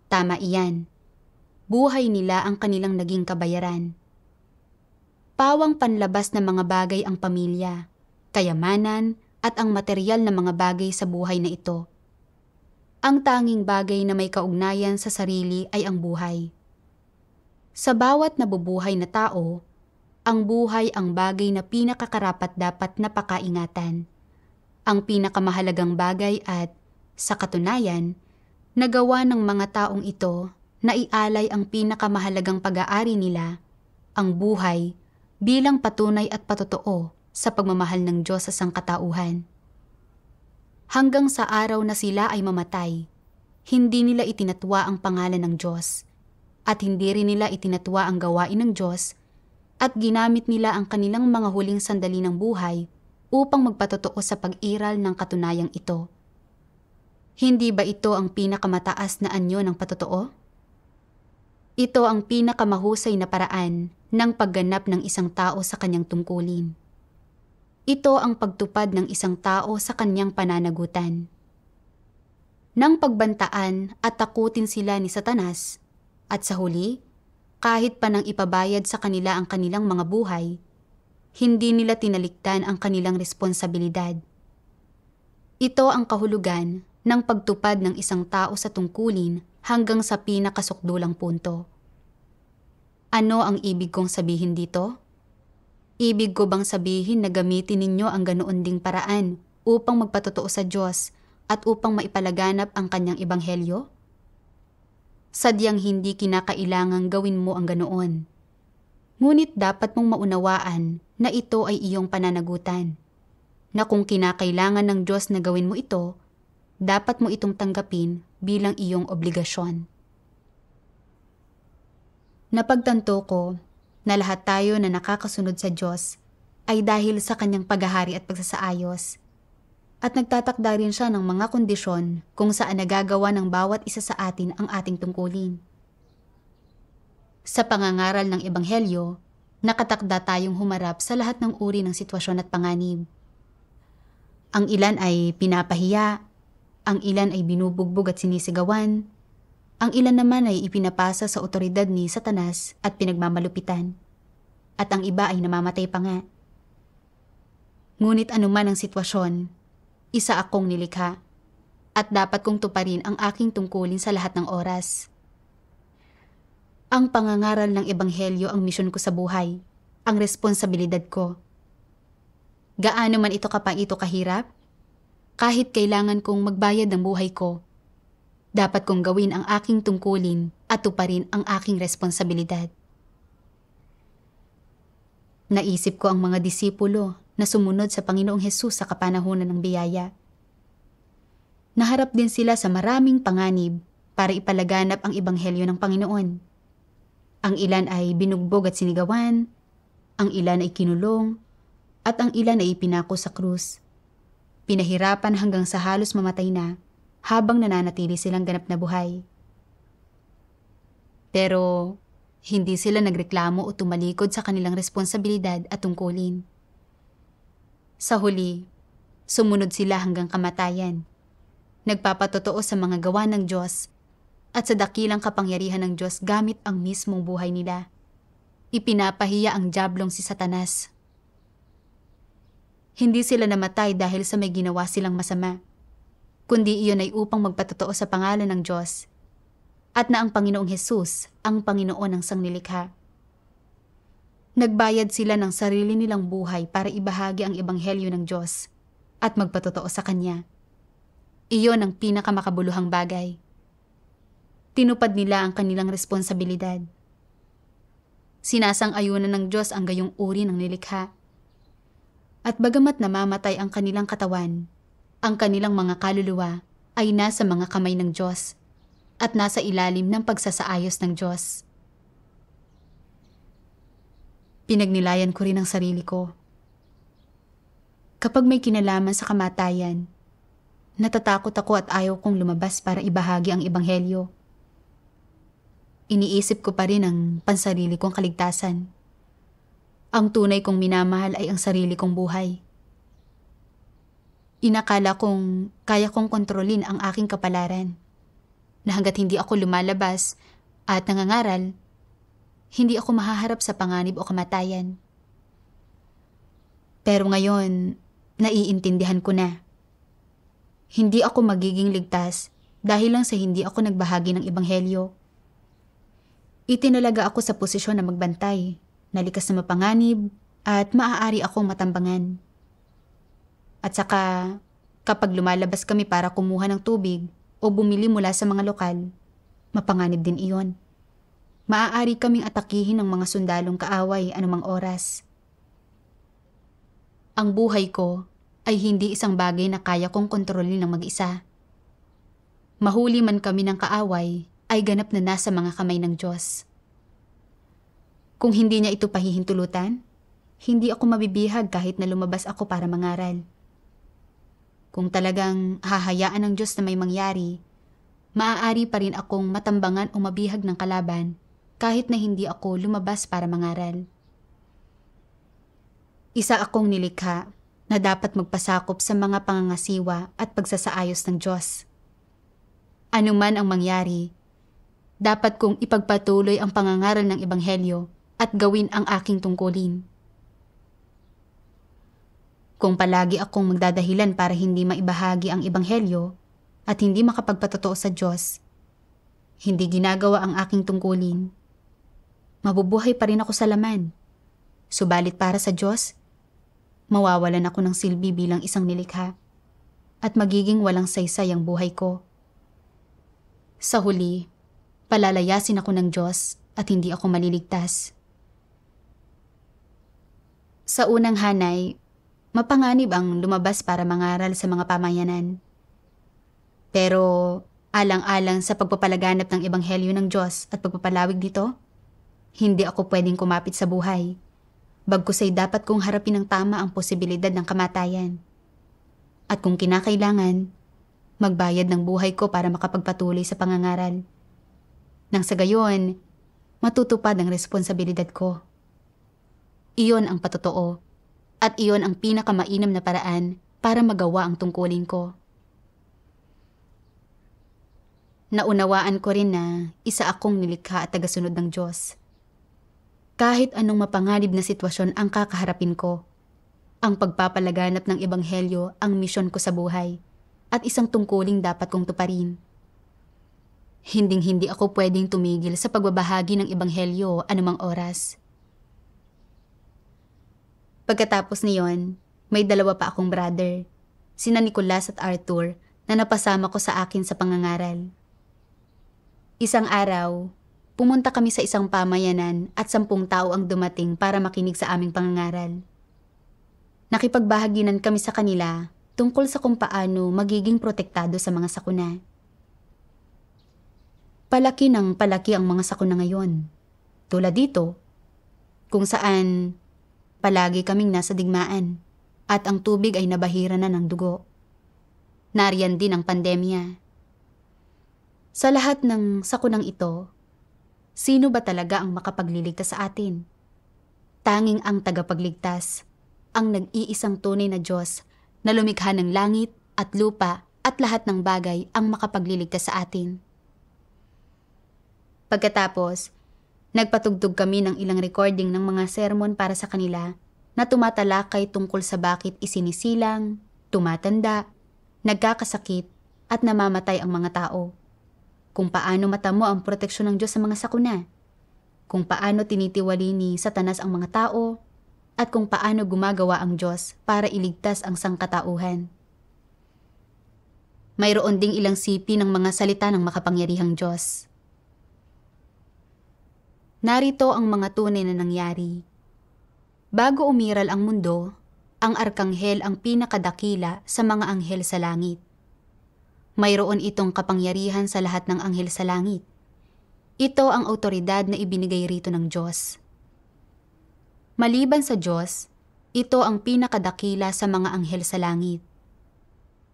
Tama iyan. Buhay nila ang kanilang naging kabayaran. Pawang panlabas na mga bagay ang pamilya, kayamanan, at ang materyal na mga bagay sa buhay na ito. Ang tanging bagay na may kaugnayan sa sarili ay ang buhay. Sa bawat nabubuhay na tao, ang buhay ang bagay na pinakakarapat-dapat na pakaingatan. Ang pinakamahalagang bagay at, sa katunayan, nagawa ng mga taong ito na ialay ang pinakamahalagang pag-aari nila, ang buhay, bilang patunay at patotoo sa pagmamahal ng Diyos sa sangkatauhan. Hanggang sa araw na sila ay mamatay, hindi nila itinatwa ang pangalan ng Diyos, at hindi rin nila itinatwa ang gawain ng Diyos, at ginamit nila ang kanilang mga huling sandali ng buhay upang magpatotoo sa pag-iral ng katunayang ito. Hindi ba ito ang pinakamataas na anyo ng patotoo? Ito ang pinakamahusay na paraan ng pagganap ng isang tao sa kanyang tungkulin. Ito ang pagtupad ng isang tao sa kanyang pananagutan. Nang pagbantaan at takutin sila ni Satanas, at sa huli, kahit pa nang ipabayad sa kanila ang kanilang mga buhay, hindi nila tinalikdan ang kanilang responsibilidad. Ito ang kahulugan ng pagtupad ng isang tao sa tungkulin hanggang sa pinakasukdulang punto. Ano ang ibig kong sabihin dito? Ibig ko bang sabihin na gamitin ninyo ang ganoon ding paraan upang magpatotoo sa Diyos at upang maipalaganap ang kanyang ebanghelyo? Sadyang hindi kinakailangang gawin mo ang ganoon. Ngunit dapat mong maunawaan na ito ay iyong pananagutan, na kung kinakailangan ng Diyos na gawin mo ito, dapat mo itong tanggapin bilang iyong obligasyon. Napagtanto ko na lahat tayo na nakakasunod sa Diyos ay dahil sa kanyang paghahari at pagsasaayos, at nagtatakda rin siya ng mga kondisyon kung saan nagagawa ng bawat isa sa atin ang ating tungkulin. Sa pangangaral ng Ebanghelyo, nakatakda tayong humarap sa lahat ng uri ng sitwasyon at panganib. Ang ilan ay pinapahiya, ang ilan ay binubugbog at sinisigawan, ang ilan naman ay ipinapasa sa otoridad ni Satanas at pinagmamalupitan, at ang iba ay namamatay pa nga. Ngunit anuman ang sitwasyon, isa akong nilikha, at dapat kong tuparin ang aking tungkulin sa lahat ng oras. Ang pangangaral ng Ebanghelyo ang misyon ko sa buhay, ang responsibilidad ko. Gaano man ito kahirap, kahit kailangan kong magbayad ng buhay ko, dapat kong gawin ang aking tungkulin at tuparin ang aking responsibilidad. Naisip ko ang mga disipulo na sumunod sa Panginoong Hesus sa kapanahunan ng biyaya. Naharap din sila sa maraming panganib para ipalaganap ang ebanghelyo ng Panginoon. Ang ilan ay binugbog at sinigawan, ang ilan ay kinulong, at ang ilan ay ipinako sa krus. Pinahirapan hanggang sa halos mamatay na, habang nananatili silang ganap na buhay. Pero hindi sila nagreklamo o tumalikod sa kanilang responsibilidad at tungkulin. Sa huli, sumunod sila hanggang kamatayan, nagpapatotoo sa mga gawa ng Diyos at sa dakilang kapangyarihan ng Diyos gamit ang mismong buhay nila. Ipinapahiya ang diablong si Satanas. Hindi sila namatay dahil sa may ginawa silang masama, kundi iyon ay upang magpatotoo sa pangalan ng Diyos at na ang Panginoong Hesus ang Panginoon ng sangnilikha. Nagbayad sila ng sarili nilang buhay para ibahagi ang ebanghelyo ng Diyos at magpatotoo sa Kanya. Iyon ang pinakamakabuluhang bagay. tinupad nila ang kanilang responsibilidad. Sinasang-ayunan ng Diyos ang gayong uri ng nilikha. At bagamat namamatay ang kanilang katawan, ang kanilang mga kaluluwa ay nasa mga kamay ng Diyos at nasa ilalim ng pagsasaayos ng Diyos. Pinagnilayan ko rin ang sarili ko. Kapag may kinalaman sa kamatayan, natatakot ako at ayaw kong lumabas para ibahagi ang ebanghelyo. Iniisip ko pa rin ang pansarili kong kaligtasan. Ang tunay kong minamahal ay ang sarili kong buhay. Inakala kong kaya kong kontrolin ang aking kapalaran, na hanggat hindi ako lumalabas at nangangaral, hindi ako mahaharap sa panganib o kamatayan. Pero ngayon, naiintindihan ko na. Hindi ako magiging ligtas dahil lang sa hindi ako nagbahagi ng ebanghelyo. Itinalaga ako sa posisyon na magbantay, nalikas na mapanganib, at maaari akong matambangan. At saka, kapag lumalabas kami para kumuha ng tubig o bumili mula sa mga lokal, mapanganib din iyon. Maaari kaming atakihin ng mga sundalong kaaway anumang oras. Ang buhay ko ay hindi isang bagay na kaya kong kontrolin ng mag-isa. Mahuli man kami ng kaaway, ay ganap na nasa mga kamay ng Diyos. Kung hindi niya ito pahihintulutan, hindi ako mabibihag kahit na lumabas ako para mangaral. Kung talagang hahayaan ng Diyos na may mangyari, maaari pa rin akong matambangan o mabihag ng kalaban kahit na hindi ako lumabas para mangaral. Isa akong nilikha na dapat magpasakop sa mga pangangasiwa at pagsasaayos ng Diyos. Ano man ang mangyari, dapat kong ipagpatuloy ang pangangaral ng ebanghelyo at gawin ang aking tungkulin. Kung palagi akong magdadahilan para hindi maibahagi ang ebanghelyo at hindi makapagpatotoo sa Diyos, hindi ginagawa ang aking tungkulin, mabubuhay pa rin ako sa laman. Subalit para sa Diyos, mawawalan ako ng silbi bilang isang nilikha at magiging walang saysay ang buhay ko. Sa huli, palalayasin ako ng Diyos at hindi ako maliligtas. Sa unang hanay, mapanganib ang lumabas para mangaral sa mga pamayanan. Pero alang-alang sa pagpapalaganap ng ebanghelyo ng Diyos at pagpapalawig dito, hindi ako pwedeng kumapit sa buhay. Bagkus ay dapat kong harapin ng tama ang posibilidad ng kamatayan. At kung kinakailangan, magbayad ng buhay ko para makapagpatuloy sa pangangaral. Nang sa gayon, matutupad ang responsibilidad ko. Iyon ang patotoo, at iyon ang pinakamainam na paraan para magawa ang tungkulin ko. Naunawaan ko rin na isa akong nilikha at tagasunod ng Diyos. Kahit anong mapanganib na sitwasyon ang kakaharapin ko, ang pagpapalaganap ng ebanghelyo ang misyon ko sa buhay at isang tungkuling dapat kong tuparin. Hinding-hindi ako pwedeng tumigil sa pagbabahagi ng ebanghelyo anumang oras. Pagkatapos niyon, may dalawa pa akong brother, sina Nicolas at Arthur, na napasama ko sa akin sa pangangaral. Isang araw, pumunta kami sa isang pamayanan at 10 tao ang dumating para makinig sa aming pangangaral. Nakipagbahaginan kami sa kanila tungkol sa kung paano magiging protektado sa mga sakuna. Palaki ng palaki ang mga sakuna ngayon. Tulad dito, kung saan palagi kaming nasa digmaan at ang tubig ay nabahira na ng dugo. Nariyan din ang pandemya. Sa lahat ng sakunang ito, sino ba talaga ang makapagliligtas sa atin? Tanging ang tagapagligtas, ang nag-iisang tunay na Diyos na lumikha ng langit at lupa at lahat ng bagay ang makapagliligtas sa atin. Pagkatapos, nagpatugtog kami ng ilang recording ng mga sermon para sa kanila na tumatalakay tungkol sa bakit isinisilang, tumatanda, nagkakasakit at namamatay ang mga tao. Kung paano matamo ang proteksyon ng Diyos sa mga sakuna, kung paano tinitiwali ni Satanas ang mga tao, at kung paano gumagawa ang Diyos para iligtas ang sangkatauhan. Mayroon ding ilang sipi ng mga salita ng makapangyarihang Diyos. Narito ang mga tunay na nangyari. Bago umiral ang mundo, ang arkanghel ang pinakadakila sa mga anghel sa langit. Mayroon itong kapangyarihan sa lahat ng anghel sa langit. Ito ang awtoridad na ibinigay rito ng Diyos. Maliban sa Diyos, ito ang pinakadakila sa mga anghel sa langit.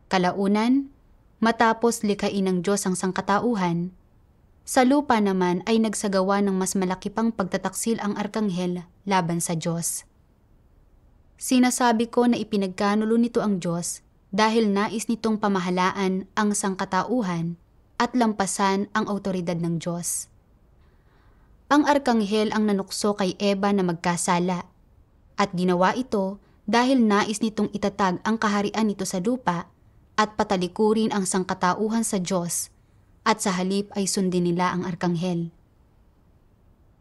Kalaunan, matapos likhain ng Diyos ang sangkatauhan, sa lupa naman ay nagsagawa ng mas malaki pang pagtataksil ang arkanghel laban sa Diyos. Sinasabi ko na ipinagkanulo nito ang Diyos dahil nais nitong pamahalaan ang sangkatauhan at lampasan ang awtoridad ng Diyos. Ang arkanghel ang nanukso kay Eva na magkasala at ginawa ito dahil nais nitong itatag ang kaharian nito sa lupa at patalikurin ang sangkatauhan sa Diyos at sa halip ay sundin nila ang arkanghel.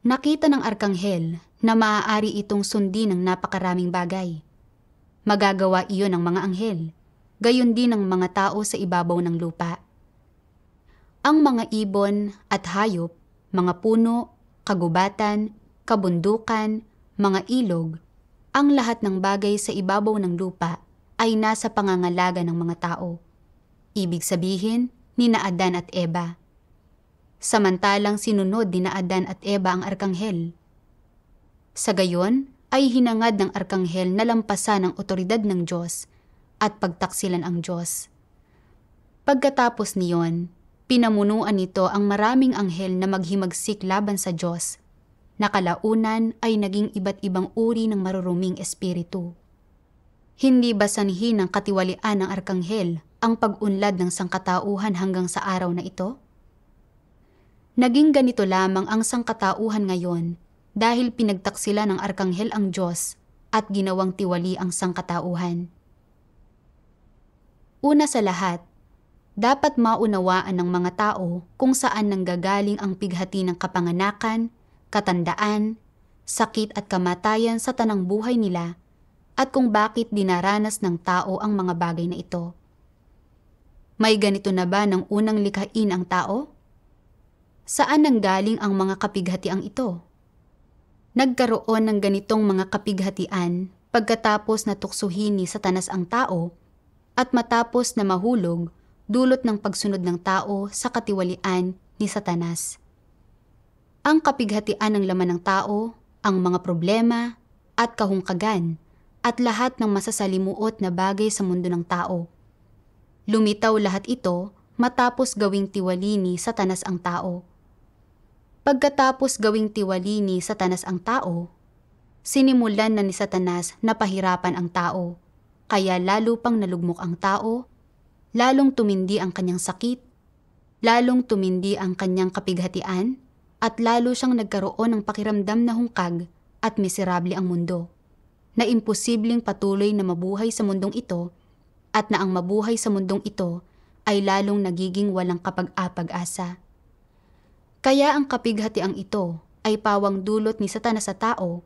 Nakita ng arkanghel na maaari itong sundin ng napakaraming bagay. Magagawa iyon ng mga anghel, gayon din ng mga tao sa ibabaw ng lupa. Ang mga ibon at hayop, mga puno, kagubatan, kabundukan, mga ilog, ang lahat ng bagay sa ibabaw ng lupa ay nasa pangangalaga ng mga tao. Ibig sabihin, nina Adan at Eva. Samantalang sinunod ni Adan at Eva ang arkanghel. Sa gayon, ay hinangad ng arkanghel na lampasan ang otoridad ng Diyos at pagtaksilan ang Diyos. Pagkatapos niyon, pinamunuan nito ang maraming anghel na maghimagsik laban sa Diyos, na kalaunan ay naging iba't ibang uri ng maruruming espiritu. Hindi ba sanhi ng katiwalian ng arkanghel ang pag-unlad ng sangkatauhan hanggang sa araw na ito? Naging ganito lamang ang sangkatauhan ngayon dahil pinagtaksila ng arkanghel ang Diyos at ginawang tiwali ang sangkatauhan. Una sa lahat, dapat maunawaan ng mga tao kung saan nanggagaling ang pighati ng kapanganakan, katandaan, sakit at kamatayan sa tanang buhay nila at kung bakit dinaranas ng tao ang mga bagay na ito. May ganito na ba ng unang likhain ang tao? Saan nanggaling ang mga kapighatiang ito? Nagkaroon ng ganitong mga kapighatian pagkatapos na tuksuhin ni Satanas ang tao at matapos na mahulog dulot ng pagsunod ng tao sa katiwalian ni Satanas. Ang kapighatian ng laman ng tao, ang mga problema at kahungkagan at lahat ng masasalimuot na bagay sa mundo ng tao. Lumitaw lahat ito matapos gawing tiwali ni Satanas ang tao. Pagkatapos gawing tiwali ni Satanas ang tao, sinimulan na ni Satanas na pahirapan ang tao, kaya lalo pang nalugmok ang tao, lalong tumindi ang kanyang sakit, lalong tumindi ang kanyang kapighatian, at lalo siyang nagkaroon ng pakiramdam na hungkag at miserable ang mundo, na imposibleng patuloy na mabuhay sa mundong ito at na ang mabuhay sa mundong ito ay lalong nagiging walang kapag-apag-asa. Kaya ang kapighatiang ito ay pawang dulot ni Satanas sa tao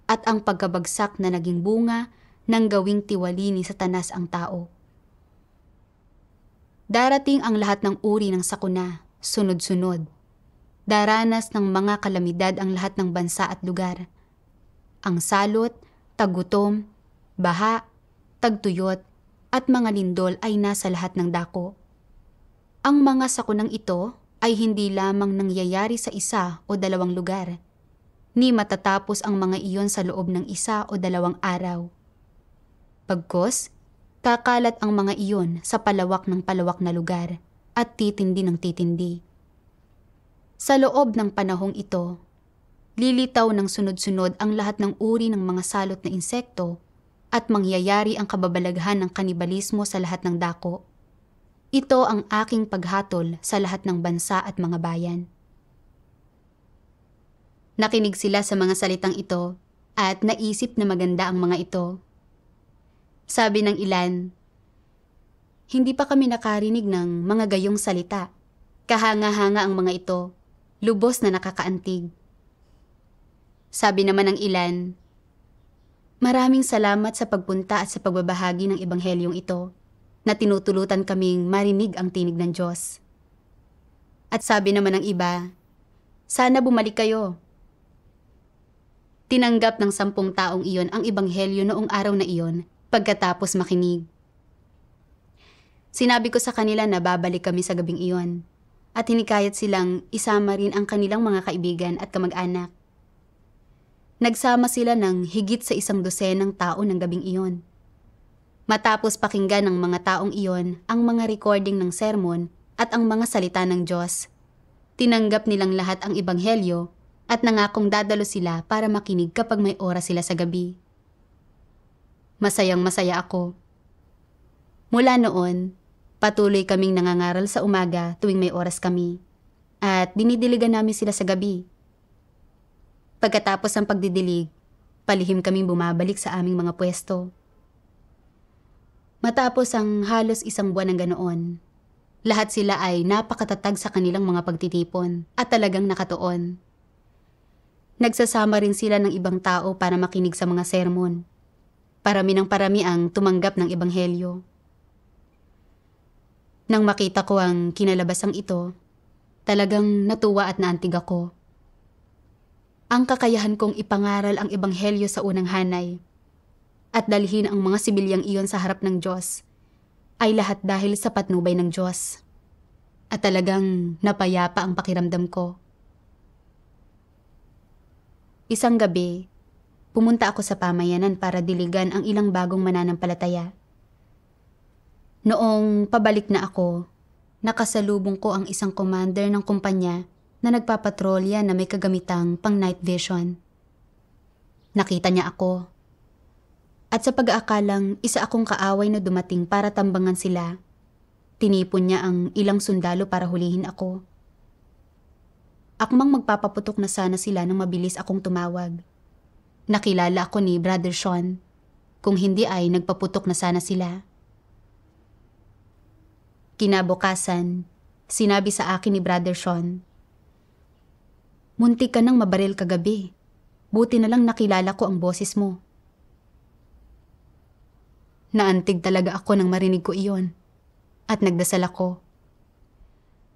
at ang pagkabagsak na naging bunga ng gawing tiwali ni Satanas ang tao. Darating ang lahat ng uri ng sakuna, sunod-sunod. Daranas ng mga kalamidad ang lahat ng bansa at lugar. Ang salot, taggutom, baha, tagtuyot, at mga lindol ay nasa lahat ng dako. Ang mga sakunang ito ay hindi lamang nangyayari sa isa o dalawang lugar, ni matatapos ang mga iyon sa loob ng isa o dalawang araw. Pagkos, kakalat ang mga iyon sa palawak ng palawak na lugar at titindi ng titindi. Sa loob ng panahong ito, lilitaw ng sunod-sunod ang lahat ng uri ng mga salot na insekto at mangyayari ang kababalaghan ng kanibalismo sa lahat ng dako. Ito ang aking paghatol sa lahat ng bansa at mga bayan. Nakinig sila sa mga salitang ito at naisip na maganda ang mga ito. Sabi ng ilan, hindi pa kami nakarinig ng mga gayong salita. Kahanga-hanga ang mga ito, lubos na nakakaantig. Sabi naman ng ilan, maraming salamat sa pagpunta at sa pagbabahagi ng ebanghelyong ito na tinutulutan kaming marinig ang tinig ng Diyos. At sabi naman ng iba, sana bumalik kayo. Tinanggap ng 10 taong iyon ang ebanghelyo noong araw na iyon pagkatapos makinig. Sinabi ko sa kanila na babalik kami sa gabing iyon at hinikayat silang isama rin ang kanilang mga kaibigan at kamag-anak. Nagsama sila ng higit sa 100 tao ng gabing iyon. Matapos pakinggan ng mga taong iyon ang mga recording ng sermon at ang mga salita ng Diyos, tinanggap nilang lahat ang ebanghelyo at nangakong dadalo sila para makinig kapag may oras sila sa gabi. Masayang-masaya ako. Mula noon, patuloy kaming nangangaral sa umaga tuwing may oras kami at dinidiligan namin sila sa gabi. Pagkatapos ng pagdidilig, palihim kaming bumabalik sa aming mga pwesto. Matapos ang halos 1 buwan ng ganoon, lahat sila ay napakatatag sa kanilang mga pagtitipon at talagang nakatuon. Nagsasama rin sila ng ibang tao para makinig sa mga sermon. Parami ng parami ang tumanggap ng ebanghelyo. Nang makita ko ang kinalabasang ito, talagang natuwa at naantig ako. Ang kakayahan kong ipangaral ang ebanghelyo sa unang hanay at dalhin ang mga sibilyang iyon sa harap ng Diyos ay lahat dahil sa patnubay ng Diyos. At talagang napayapa ang pakiramdam ko. Isang gabi, pumunta ako sa pamayanan para diligan ang ilang bagong mananampalataya. Noong pabalik na ako, nakasalubong ko ang isang commander ng kumpanya na nagpapatrolya na may kagamitang pang night vision. Nakita niya ako. At sa pag-aakalang isa akong kaaway na dumating para tambangan sila, tinipon niya ang ilang sundalo para hulihin ako. Akmang magpapaputok na sana sila nang mabilis akong tumawag. Nakilala ako ni Brother Sean. Kung hindi ay nagpaputok na sana sila. Kinabukasan, sinabi sa akin ni Brother Sean, "Muntik ka nang mabaril kagabi. Buti na lang nakilala ko ang boses mo." Naantig talaga ako nang marinig ko iyon at nagdasal ako.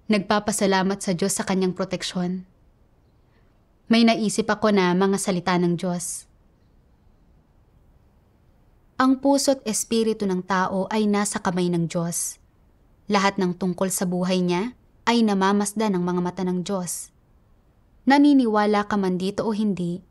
Nagpapasalamat sa Diyos sa kanyang proteksyon. May naisip ako na mga salita ng Diyos. Ang puso't espiritu ng tao ay nasa kamay ng Diyos. Lahat ng tungkol sa buhay niya ay namamasdan ng mga mata ng Diyos. Naniniwala ka man dito o hindi,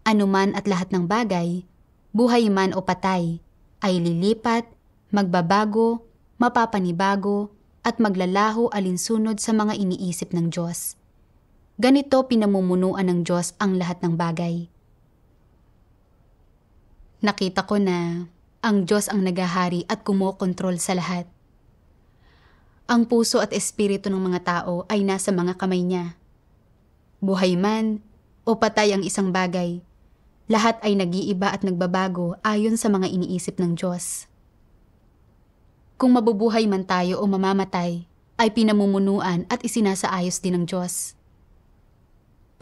anuman at lahat ng bagay, buhay man o patay, ay lilipat, magbabago, mapapanibago, at maglalaho alinsunod sa mga iniisip ng Diyos. Ganito pinamumunuan ng Diyos ang lahat ng bagay. Nakita ko na ang Diyos ang nagahari at kumokontrol sa lahat. Ang puso at espiritu ng mga tao ay nasa mga kamay niya. Buhay man o patay ang isang bagay, lahat ay nag-iiba at nagbabago ayon sa mga iniisip ng Diyos. Kung mabubuhay man tayo o mamamatay, ay pinamumunuan at isinasaayos din ng Diyos.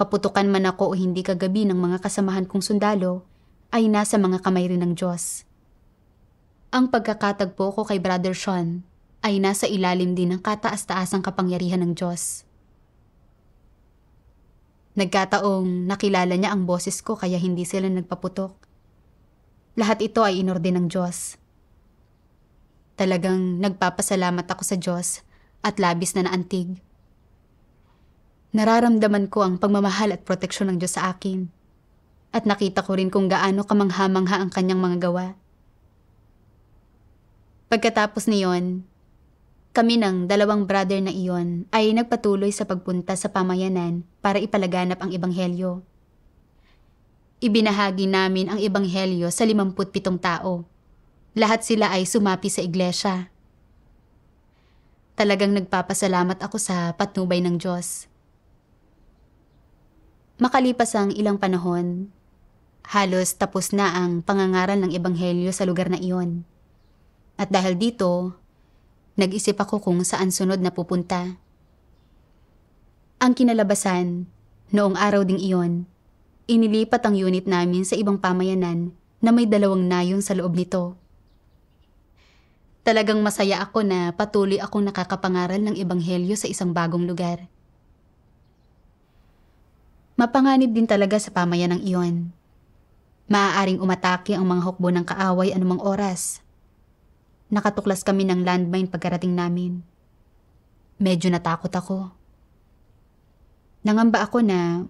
Paputukan man ako o hindi kagabi ng mga kasamahan kong sundalo, ay nasa mga kamay rin ng Diyos. Ang pagkakatagpo ko kay Brother Sean ay nasa ilalim din ng kataas-taasang kapangyarihan ng Diyos. Nagkataong nakilala niya ang boses ko kaya hindi sila nagpaputok. Lahat ito ay inorde ng Diyos. Talagang nagpapasalamat ako sa Diyos at labis na naantig. Nararamdaman ko ang pagmamahal at proteksyon ng Diyos sa akin. At nakita ko rin kung gaano kamangha-mangha ang kanyang mga gawa. Pagkatapos niyon, kami ng 2 brother na iyon ay nagpatuloy sa pagpunta sa pamayanan para ipalaganap ang ebanghelyo. Ibinahagi namin ang ebanghelyo sa 57 tao. Lahat sila ay sumapi sa iglesia. Talagang nagpapasalamat ako sa patnubay ng Diyos. Makalipas ang ilang panahon, halos tapos na ang pangangaral ng ebanghelyo sa lugar na iyon. At dahil dito, nag-isip ako kung saan sunod na pupunta. Ang kinalabasan, noong araw ding iyon, inilipat ang unit namin sa ibang pamayanan na may 2 nayon sa loob nito. Talagang masaya ako na patuloy akong nakakapangaral ng ebanghelyo sa isang bagong lugar. Mapanganib din talaga sa pamayanang iyon. Maaaring umatake ang mga hukbo ng kaaway anumang oras. Nakatuklas kami ng landmine pagkarating namin. Medyo natakot ako. Nangamba ako na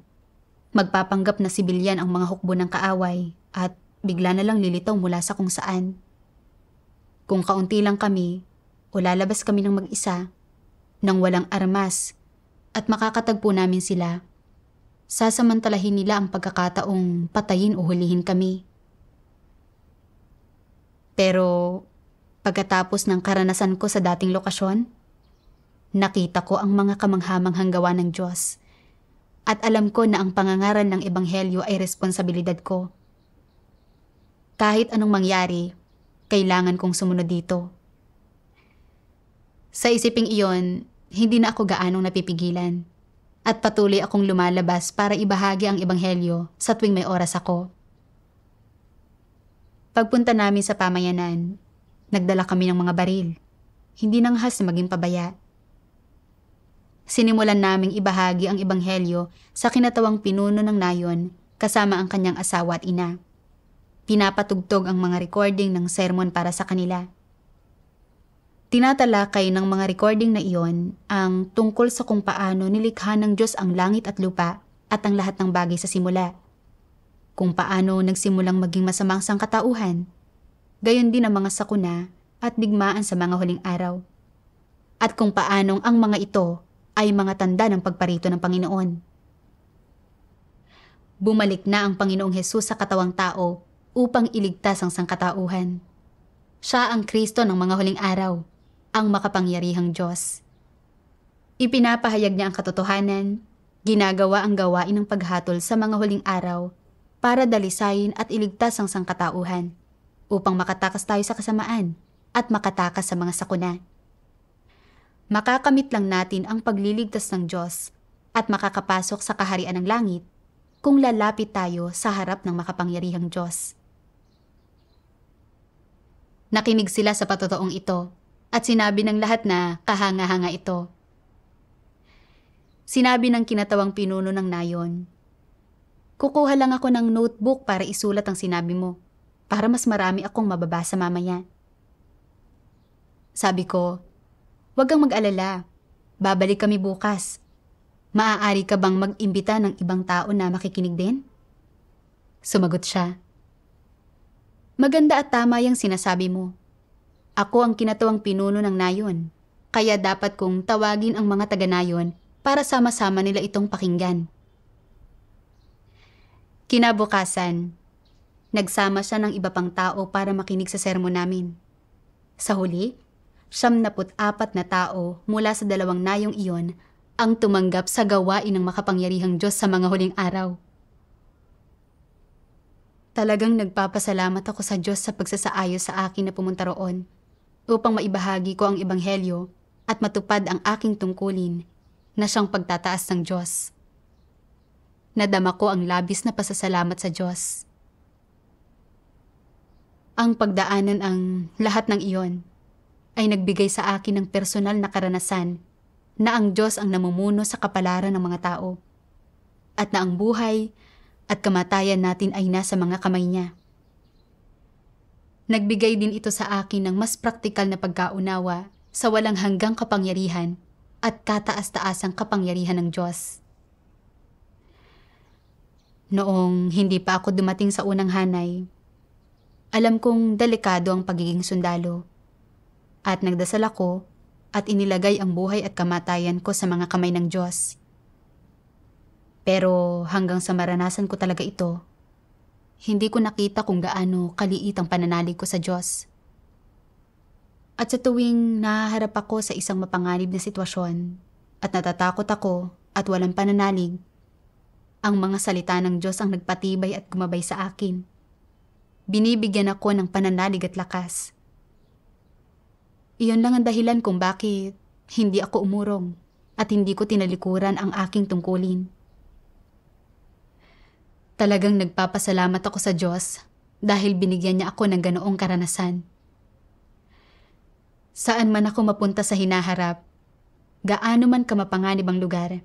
magpapanggap na sibilyan ang mga hukbo ng kaaway at bigla na lang lilitaw mula sa kung saan. Kung kaunti lang kami o lalabas kami ng mag-isa, nang walang armas at makakatagpo namin sila, sasamantalahin nila ang pagkakataong patayin o hulihin kami. Pero pagkatapos ng karanasan ko sa dating lokasyon, nakita ko ang mga kamanghamanghang gawa ng Diyos at alam ko na ang pangangaral ng Ebanghelyo ay responsibilidad ko. Kahit anong mangyari, kailangan kong sumunod dito. Sa isiping iyon, hindi na ako gaanong napipigilan at patuloy akong lumalabas para ibahagi ang Ebanghelyo sa tuwing may oras ako. Pagpunta namin sa pamayanan, nagdala kami ng mga baril. Hindi nanghas na maging pabaya. Sinimulan naming ibahagi ang Ebanghelyo sa kinatawang pinuno ng nayon kasama ang kanyang asawa at ina. Pinapatugtog ang mga recording ng sermon para sa kanila. Tinatalakay ng mga recording na iyon ang tungkol sa kung paano nilikha ng Diyos ang langit at lupa at ang lahat ng bagay sa simula. Kung paano nagsimulang maging masamang sangkatauhan, gayon din ang mga sakuna at digmaan sa mga huling araw. At kung paanong ang mga ito ay mga tanda ng pagparito ng Panginoon. Bumalik na ang Panginoong Hesus sa katawang tao upang iligtas ang sangkatauhan. Siya ang Kristo ng mga huling araw, ang makapangyarihang Diyos. Ipinapahayag niya ang katotohanan, ginagawa ang gawain ng paghatol sa mga huling araw para dalisayin at iligtas ang sangkatauhan upang makatakas tayo sa kasamaan at makatakas sa mga sakuna. Makakamit lang natin ang pagliligtas ng Diyos at makakapasok sa kaharian ng langit kung lalapit tayo sa harap ng makapangyarihang Diyos. Nakinig sila sa patotoong ito at sinabi ng lahat na kahanga-hanga ito. Sinabi ng kinatawang pinuno ng nayon, "Kukuha lang ako ng notebook para isulat ang sinabi mo, para mas marami akong mababasa mamaya." Sabi ko, "Huwag kang mag-alala, babalik kami bukas. Maaari ka bang mag-imbita ng ibang tao na makikinig din?" Sumagot siya, "Maganda at tama yung sinasabi mo. Ako ang kinatawang pinuno ng nayon, kaya dapat kong tawagin ang mga taga-nayon para sama-sama nila itong pakinggan." Kinabukasan, nagsama siya ng iba pang tao para makinig sa sermon namin. Sa huli, 74 na tao mula sa 2 nayong iyon ang tumanggap sa gawain ng makapangyarihang Diyos sa mga huling araw. Talagang nagpapasalamat ako sa Diyos sa pagsasaayos sa akin na pumunta roon upang maibahagi ko ang Ebanghelyo at matupad ang aking tungkulin na siyang pagtataas ng Diyos. Nadama ko ang labis na pasasalamat sa Diyos. Ang pagdaanan ang lahat ng iyon ay nagbigay sa akin ng personal na karanasan na ang Diyos ang namumuno sa kapalaran ng mga tao at na ang buhay at kamatayan natin ay nasa mga kamay niya. Nagbigay din ito sa akin ng mas praktikal na pagkaunawa sa walang hanggang kapangyarihan at kataas-taasang kapangyarihan ng Diyos. Noong hindi pa ako dumating sa unang hanay, alam kong delikado ang pagiging sundalo. At nagdasal ako at inilagay ang buhay at kamatayan ko sa mga kamay ng Diyos. Pero hanggang sa maranasan ko talaga ito, hindi ko nakita kung gaano kaliit ang pananalig ko sa Diyos. At sa tuwing nahaharap ako sa isang mapanganib na sitwasyon at natatakot ako at walang pananalig, ang mga salita ng Diyos ang nagpatibay at gumabay sa akin. Binibigyan ako ng pananalig at lakas. Iyon lang ang dahilan kung bakit hindi ako umurong at hindi ko tinalikuran ang aking tungkulin. Talagang nagpapasalamat ako sa Diyos dahil binigyan niya ako ng ganoong karanasan. Saan man ako mapunta sa hinaharap, gaano man kamapanganib ang lugar,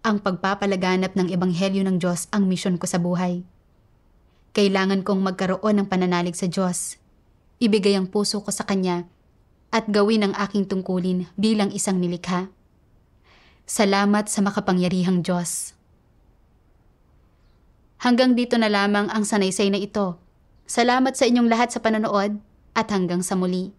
ang pagpapalaganap ng Ebanghelyo ng Diyos ang misyon ko sa buhay. Kailangan kong magkaroon ng pananalig sa Diyos. Ibigay ang puso ko sa Kanya at gawin ang aking tungkulin bilang isang nilikha. Salamat sa makapangyarihang Diyos. Hanggang dito na lamang ang sanaysay na ito. Salamat sa inyong lahat sa panonood at hanggang sa muli.